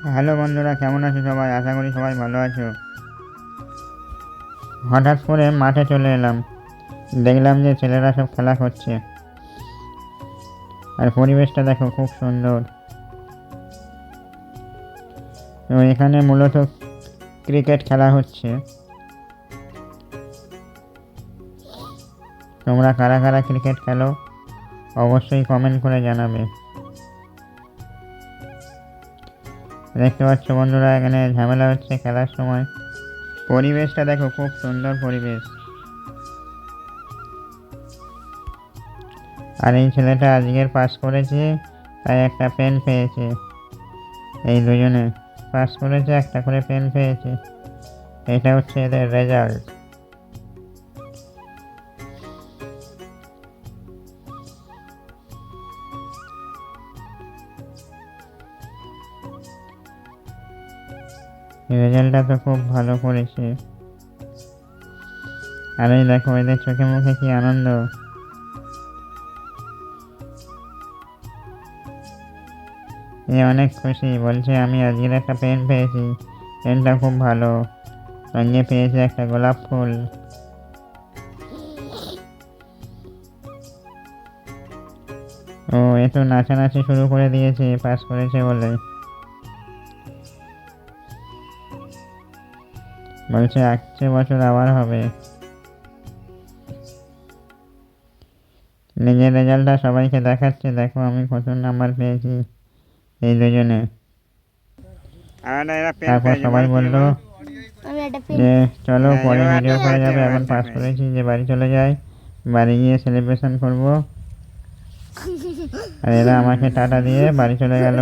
Hello বন্ধুরা, কেমন আছো সবাই? আশা করি সবাই ভালো আছো। হঠাৎ করে মাঠে চলে এলাম, দেখলাম যে ছেলেরা সব খেলা করছে। আর পরিবেশটা দেখো, খুব সুন্দর। তো এখানে মূলত ক্রিকেট খেলা হচ্ছে। তোমরা কারা কারা ক্রিকেট খেলো অবশ্যই কমেন্ট করে জানাবে। দেখতে পাচ্ছ বন্ধুরা, এখানে ঝামেলা হচ্ছে খেলার সময়। পরিবেশটা দেখো, খুব সুন্দর পরিবেশ। আর এই ছেলেটা আজকের পাস করেছে, তাই একটা পেন পেয়েছে। এই দুজনে পাস করেছে, একটা করে পেন পেয়েছে। এটা হচ্ছে এদের রেজাল্ট। রেজাল্টটা তো খুব ভালো করেছে। আর এই দেখো, এদের চোখে মুখে কি আনন্দ। এ অনেক খুশি, বলছে আমি আজকের একটা পেন পেয়েছি, পেনটা খুব ভালো, সঙ্গে পেয়েছে একটা গোলাপ ফুল। ও এ তো নাচানাচি শুরু করে দিয়েছে পাস করেছে বলে। বলছে আসছে বছর আবার হবে। নিজের রেজাল্টটা সবাইকে দেখাচ্ছে, দেখো আমি কত নাম্বার পেয়েছি। এই দুজনে। তারপর সবাই বললো যে চলো পরে ভিডিও করা যাবে, এখন পাস করেছি, যে বাড়ি চলে যাই, বাড়ি গিয়ে সেলিব্রেশন করব। আর এরা আমাকে টাটা দিয়ে বাড়ি চলে গেল।